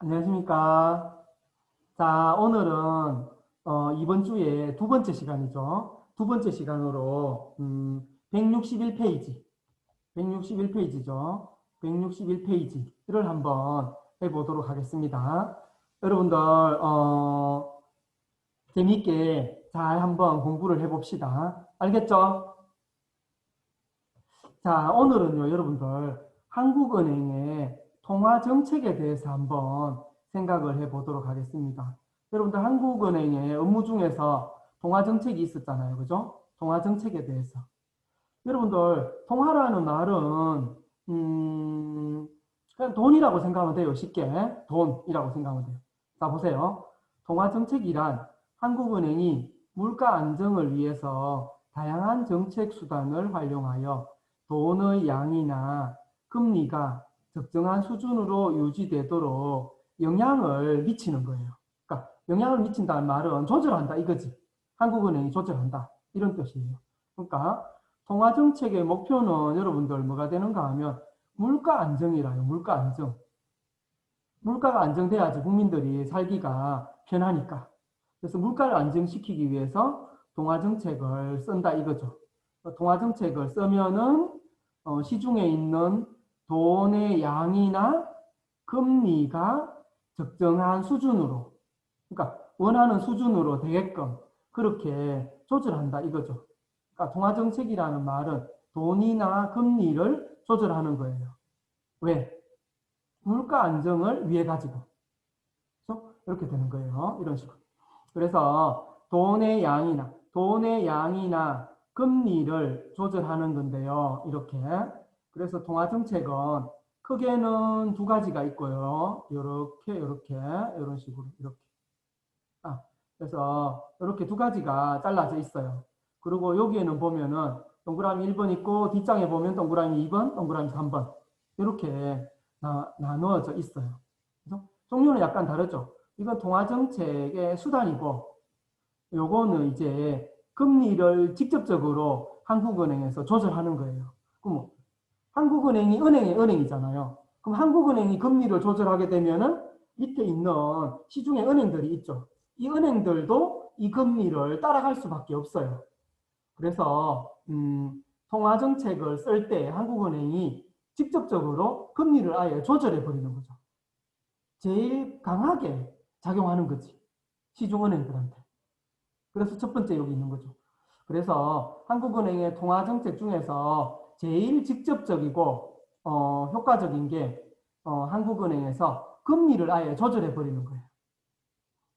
안녕하십니까. 자, 오늘은 이번 주에 두 번째 시간이죠. 두 번째 시간으로 161페이지, 161페이지죠. 161페이지를 한번 해보도록 하겠습니다. 여러분들 재미있게 잘 한번 공부를 해봅시다. 알겠죠? 자, 오늘은요, 여러분들 한국은행의 통화 정책에 대해서 한번 생각을 해보도록 하겠습니다. 여러분들 한국은행의 업무 중에서 통화 정책이 있었잖아요. 그죠? 통화 정책에 대해서. 여러분들 통화라는 말은 그냥 돈이라고 생각하면 돼요. 쉽게 돈이라고 생각하면 돼요. 자, 보세요. 통화 정책이란 한국은행이 물가 안정을 위해서 다양한 정책 수단을 활용하여 돈의 양이나 금리가 적정한 수준으로 유지되도록 영향을 미치는 거예요. 그러니까 영향을 미친다는 말은 조절한다 이거지. 한국은행이 조절한다 이런 뜻이에요. 그러니까 통화 정책의 목표는 여러분들 뭐가 되는가 하면 물가 안정이라요. 물가 안정. 물가가 안정돼야지 국민들이 살기가 편하니까. 그래서 물가를 안정시키기 위해서 통화 정책을 쓴다 이거죠. 통화 정책을 쓰면은 시중에 있는 돈의 양이나 금리가 적정한 수준으로, 그러니까 원하는 수준으로 되게끔 그렇게 조절한다 이거죠. 그러니까 통화 정책이라는 말은 돈이나 금리를 조절하는 거예요. 왜? 물가 안정을 위해 가지고. 그렇죠? 이렇게 되는 거예요. 이런 식으로. 그래서 돈의 양이나 금리를 조절하는 건데요. 이렇게. 그래서 통화 정책은 크게는 두 가지가 있고요. 이렇게 이런 식으로 이렇게. 그래서 이렇게 두 가지가 잘라져 있어요. 그리고 여기에는 보면은 동그라미 1번 있고 뒷장에 보면 동그라미 2번, 동그라미 3번 이렇게 나누어져 있어요. 그래서 종류는 약간 다르죠. 이건 통화정책의 수단이고 요거는 이제 금리를 직접적으로 한국은행에서 조절하는 거예요. 그럼 한국은행이 은행이잖아요. 그럼 한국은행이 금리를 조절하게 되면은 밑에 있는 시중의 은행들이 있죠. 이 은행들도 이 금리를 따라갈 수밖에 없어요. 그래서 통화 정책을 쓸 때 한국은행이 직접적으로 금리를 아예 조절해 버리는 거죠. 제일 강하게 작용하는 거지. 시중은행들한테. 그래서 첫 번째 여기 있는 거죠. 그래서 한국은행의 통화 정책 중에서 제일 직접적이고 효과적인 게 한국은행에서 금리를 아예 조절해 버리는 거예요.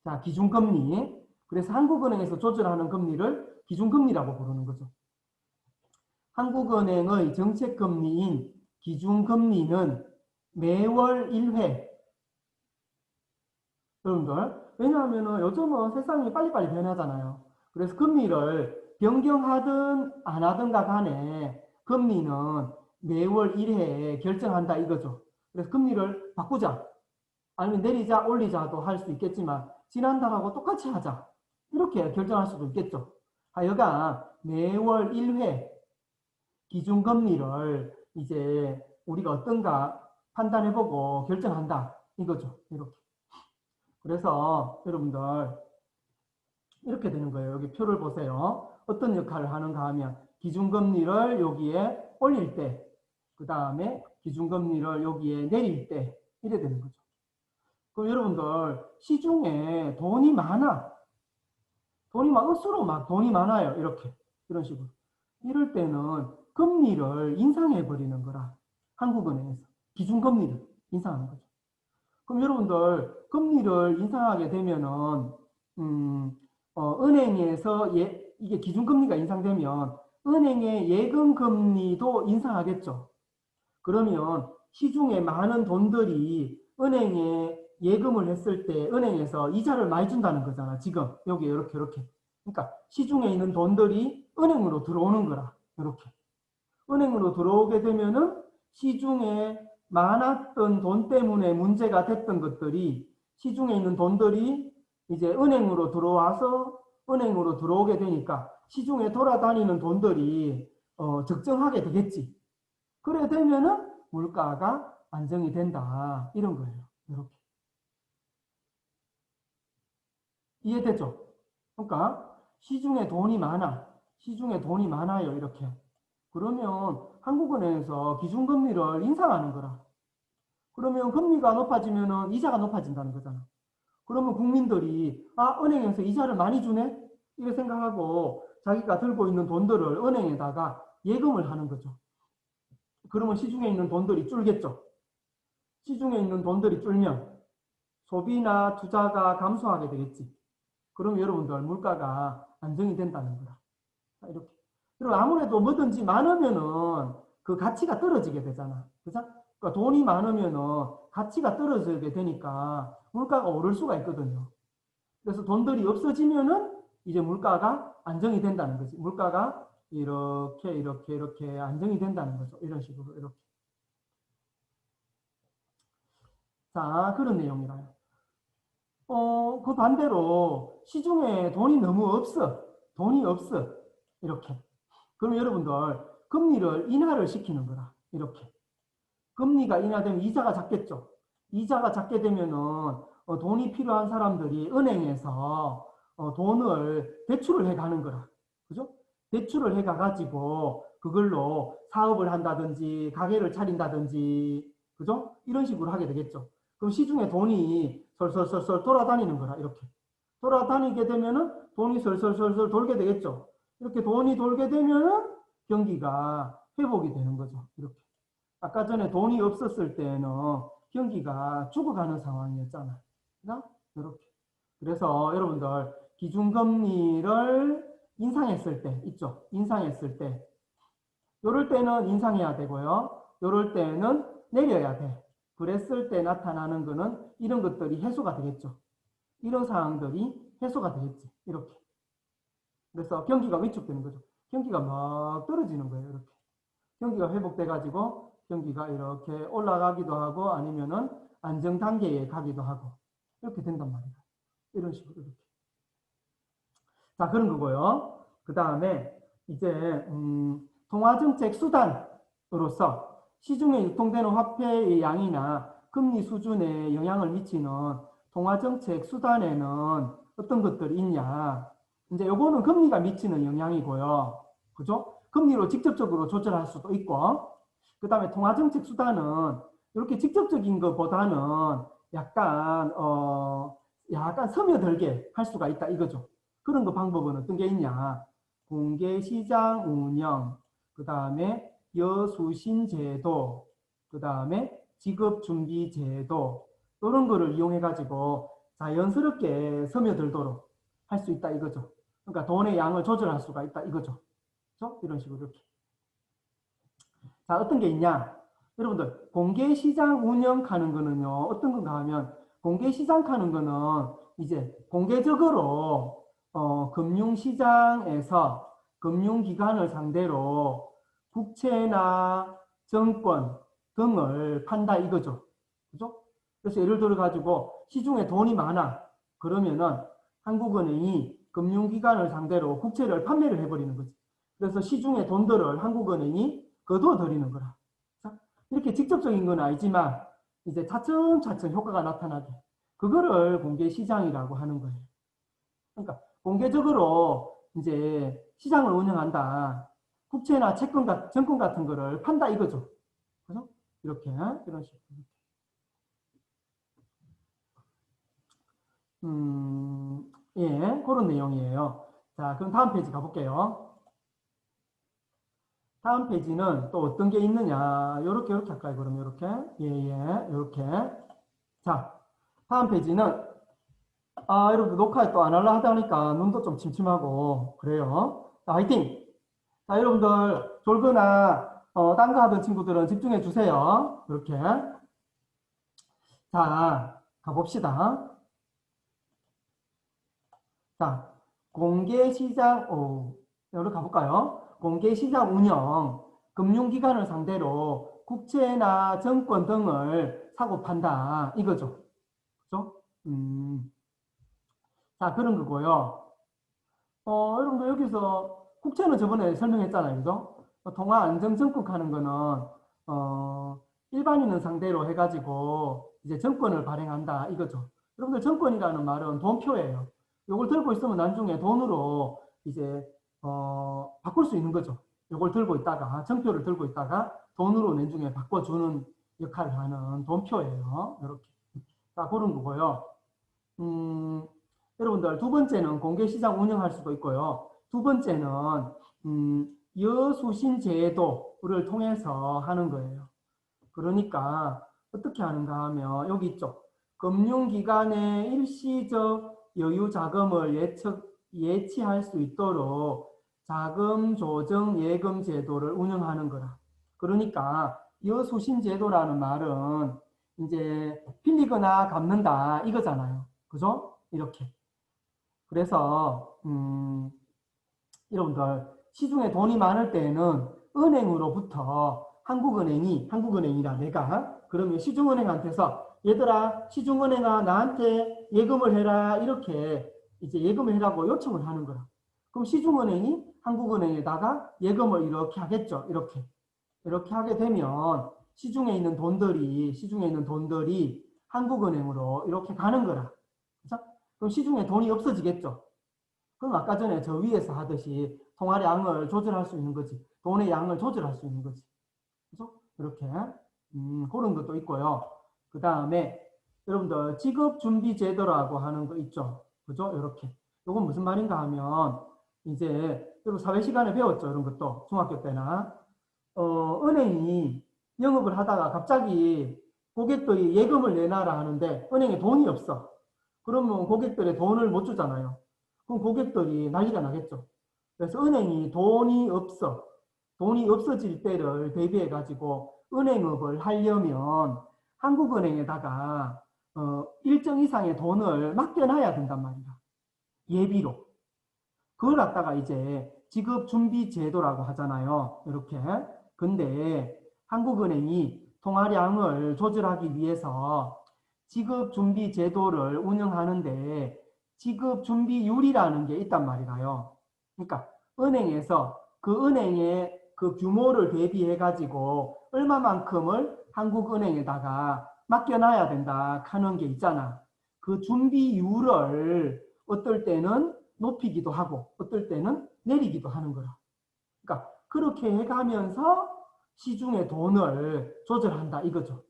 자, 기준금리. 그래서 한국은행에서 조절하는 금리를 기준금리라고 부르는 거죠. 한국은행의 정책금리인 기준금리는 매월 1회. 여러분들, 왜냐하면 요즘은 세상이 빨리빨리 변하잖아요. 그래서 금리를 변경하든 안 하든가 간에 금리는 매월 1회에 결정한다 이거죠. 그래서 금리를 바꾸자. 아니면 내리자, 올리자도 할 수 있겠지만 지난달하고 똑같이 하자. 이렇게 결정할 수도 있겠죠. 하여간 매월 1회 기준금리를 이제 우리가 어떤가 판단해보고 결정한다. 이거죠. 이렇게. 그래서 여러분들 이렇게 되는 거예요. 여기 표를 보세요. 어떤 역할을 하는가 하면 기준금리를 여기에 올릴 때, 그 다음에 기준금리를 여기에 내릴 때 이래 되는 거죠. 그럼 여러분들 시중에 돈이 많아. 돈이 막 억수로 막 돈이 많아요. 이렇게 이런 식으로. 이럴 때는 금리를 인상해 버리는 거라. 한국은행에서 기준금리를 인상하는 거죠. 그럼 여러분들 금리를 인상하게 되면은 은행에서 이게 기준금리가 인상되면 은행의 예금금리도 인상하겠죠. 그러면 시중에 많은 돈들이 은행에 예금을 했을 때 은행에서 이자를 많이 준다는 거잖아. 지금 여기 이렇게. 그러니까 시중에 있는 돈들이 은행으로 들어오는 거라. 이렇게. 은행으로 들어오게 되면은 시중에 많았던 돈 때문에 문제가 됐던 것들이 시중에 있는 돈들이 이제 은행으로 들어와서 은행으로 들어오게 되니까 시중에 돌아다니는 돈들이 적정하게 되겠지. 그래 되면은 물가가 안정이 된다. 이런 거예요. 이렇게. 이해되죠? 그러니까 시중에 돈이 많아. 시중에 돈이 많아요. 이렇게. 그러면 한국은행에서 기준금리를 인상하는 거라. 그러면 금리가 높아지면 이자가 높아진다는 거잖아. 그러면 국민들이 은행에서 이자를 많이 주네? 이렇게 생각하고 자기가 들고 있는 돈들을 은행에다가 예금을 하는 거죠. 그러면 시중에 있는 돈들이 줄겠죠. 시중에 있는 돈들이 줄면 소비나 투자가 감소하게 되겠지. 그러면 여러분들 물가가 안정이 된다는 거라. 이렇게. 그리고 아무래도 뭐든지 많으면은 그 가치가 떨어지게 되잖아. 그죠? 그러니까 돈이 많으면은 가치가 떨어지게 되니까 물가가 오를 수가 있거든요. 그래서 돈들이 없어지면은 이제 물가가 안정이 된다는 거지. 물가가 이렇게 안정이 된다는 거죠. 이런 식으로 이렇게. 자, 그런 내용이라요. 그 반대로 시중에 돈이 너무 없어. 돈이 없어. 이렇게. 그럼 여러분들 금리를 인하를 시키는 거라. 이렇게. 금리가 인하되면 이자가 작겠죠. 이자가 작게 되면은 돈이 필요한 사람들이 은행에서 돈을 대출을 해 가는 거라. 그죠? 대출을 해 가가지고 그걸로 사업을 한다든지 가게를 차린다든지 그죠? 이런 식으로 하게 되겠죠. 그럼 시중에 돈이 설설설설 돌아다니는 거라. 이렇게. 돌아다니게 되면은 돈이 설설설설 돌게 되겠죠. 이렇게 돈이 돌게 되면은 경기가 회복이 되는 거죠. 이렇게. 아까 전에 돈이 없었을 때는 경기가 죽어가는 상황이었잖아. 이렇게. 그래서 여러분들 기준금리를 인상했을 때 있죠. 인상했을 때 요럴 때는 인상해야 되고요. 요럴 때는 내려야 돼. 그랬을 때 나타나는 거는 이런 것들이 해소가 되겠죠. 이런 상황들이 해소가 되겠지. 이렇게. 그래서 경기가 위축되는 거죠. 경기가 막 떨어지는 거예요. 이렇게. 경기가 회복돼가지고 경기가 이렇게 올라가기도 하고 아니면은 안정 단계에 가기도 하고 이렇게 된단 말이에요. 이런 식으로 이렇게. 자, 그런 거고요. 그 다음에 이제 통화정책 수단으로서 시중에 유통되는 화폐의 양이나 금리 수준에 영향을 미치는 통화정책 수단에는 어떤 것들이 있냐. 이제 요거는 금리가 미치는 영향이고요. 그죠? 금리로 직접적으로 조절할 수도 있고, 그 다음에 통화정책 수단은 이렇게 직접적인 것보다는 약간 스며들게 할 수가 있다 이거죠. 그런 거 방법은 어떤 게 있냐? 공개시장 운영, 그 다음에 여수신제도, 그 다음에 지급준비제도 이런 거를 이용해 가지고 자연스럽게 스며들도록 할 수 있다 이거죠. 그러니까 돈의 양을 조절할 수가 있다 이거죠. 그렇죠? 이런 식으로 이렇게. 자, 어떤 게 있냐? 여러분들 공개시장 운영하는 거는요. 어떤 건가 하면 공개시장 하는 거는 이제 공개적으로 금융시장에서 금융기관을 상대로 국채나 정권 등을 판다 이거죠. 그죠? 그래서 예를 들어 가지고 시중에 돈이 많아. 그러면은 한국은행이 금융기관을 상대로 국채를 판매를 해버리는 거지. 그래서 시중에 돈들을 한국은행이 거두어들이는 거라. 이렇게 직접적인 건 아니지만 이제 차츰차츰 효과가 나타나게. 그거를 공개시장이라고 하는 거예요. 그러니까 공개적으로 이제 시장을 운영한다. 국채나 채권 같은 정권 같은 거를 판다 이거죠. 그죠? 이렇게 이런 식으로. 예, 그런 내용이에요. 자, 그럼 다음 페이지 가볼게요. 다음 페이지는 또 어떤 게 있느냐. 요렇게 할까요? 그럼 요렇게. 예, 요렇게. 자, 다음 페이지는 여러분들 녹화 또 안 하려 하다 보니까 눈도 좀 침침하고 그래요. 자, 화이팅! 자, 여러분들 졸거나 딴 거 하던 친구들은 집중해 주세요. 이렇게. 자, 가봅시다. 자, 공개시장, 여기로 가볼까요? 공개시장 운영, 금융기관을 상대로 국채나 정권 등을 사고 판다. 이거죠. 그죠? 자, 그런 거고요. 여러분들 여기서 국채는 저번에 설명했잖아요. 그죠? 통화안정정국 하는 거는, 일반인을 상대로 해가지고 이제 정권을 발행한다. 이거죠. 여러분들 정권이라는 말은 돈표예요. 요걸 들고 있으면 나중에 돈으로 이제 바꿀 수 있는 거죠. 요걸 들고 있다가 정표를 들고 있다가 돈으로 나중에 바꿔주는 역할을 하는 돈표예요. 이렇게. 자, 그런 거고요. 여러분들 두 번째는 공개시장 운영할 수도 있고요. 두 번째는 여수신 제도를 통해서 하는 거예요. 그러니까 어떻게 하는가 하면 여기 있죠. 금융기관의 일시적 여유 자금을 예치할 수 있도록 자금 조정 예금 제도를 운영하는 거라. 그러니까 여수신 제도라는 말은 이제 빌리거나 갚는다 이거잖아요. 그죠? 이렇게. 그래서 여러분들 시중에 돈이 많을 때는 은행으로부터 한국은행이라 내가 그러면 시중은행한테서 얘들아 시중은행아 나한테 예금을 해라 이렇게 이제 예금을 해라고 요청을 하는 거야. 그럼 시중은행이 한국은행에다가 예금을 이렇게 하겠죠. 이렇게 하게 되면 시중에 있는 돈들이 한국은행으로 이렇게 가는 거라. 그렇죠? 그럼 시중에 돈이 없어지겠죠. 그럼 아까 전에 저 위에서 하듯이 통화량을 조절할 수 있는 거지. 돈의 양을 조절할 수 있는 거지. 그죠? 이렇게. 그런 것도 있고요. 그 다음에 여러분들 지급준비제도라고 하는 거 있죠. 그죠? 이렇게. 이건 무슨 말인가 하면 이제 여러분 사회 시간에 배웠죠. 이런 것도 중학교 때나 은행이 영업을 하다가 갑자기 고객들이 예금을 내놔라 하는데 은행에 돈이 없어. 그러면 고객들의 돈을 못 주잖아요. 그럼 고객들이 난리가 나겠죠. 그래서 은행이 돈이 없어질 때를 대비해 가지고 은행업을 하려면 한국은행에다가 일정 이상의 돈을 맡겨놔야 된단 말이야. 예비로. 그걸 갖다가 이제 지급준비제도라고 하잖아요. 이렇게. 근데 한국은행이 통화량을 조절하기 위해서 지급준비제도를 운영하는데 지급준비율이라는 게 있단 말이에요. 그러니까 은행에서 그 은행의 그 규모를 대비해 가지고 얼마만큼을 한국은행에다가 맡겨놔야 된다 하는 게 있잖아. 그 준비율을 어떨 때는 높이기도 하고 어떨 때는 내리기도 하는 거라. 그러니까 그렇게 해가면서 시중의 돈을 조절한다 이거죠.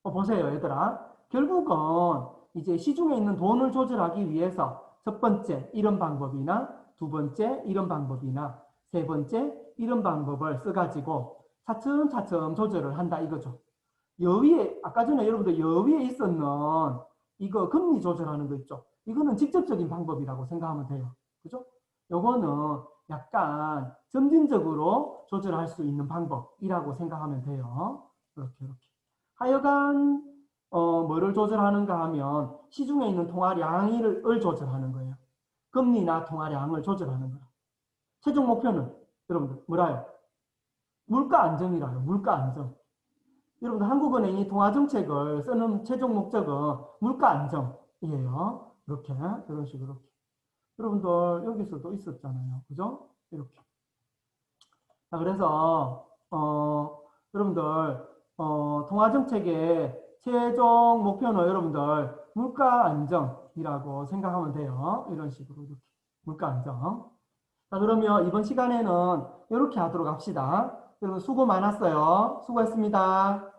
보세요 얘들아. 결국은 이제 시중에 있는 돈을 조절하기 위해서 첫 번째 이런 방법이나 두 번째 이런 방법이나 세 번째 이런 방법을 써가지고 차츰차츰 조절을 한다 이거죠. 여위에 아까 전에 여러분들 여위에 있었는 이거 금리 조절하는 거 있죠. 이거는 직접적인 방법이라고 생각하면 돼요. 그죠? 요거는 약간 점진적으로 조절할 수 있는 방법이라고 생각하면 돼요. 이렇게. 하여간 뭐를 조절하는가 하면 시중에 있는 통화량을 조절하는 거예요. 금리나 통화량을 조절하는 거예요. 최종 목표는 여러분들 뭐라요? 물가 안정이라요. 물가 안정. 여러분들 한국은행이 통화정책을 쓰는 최종 목적은 물가 안정이에요. 이렇게 이런 식으로. 여러분들 여기서도 있었잖아요. 그죠? 이렇게. 자, 그래서 여러분들 통화정책의 최종 목표는 여러분들 물가 안정이라고 생각하면 돼요. 이런 식으로 이렇게 물가 안정. 자, 그러면 이번 시간에는 이렇게 하도록 합시다. 여러분 수고 많았어요. 수고했습니다.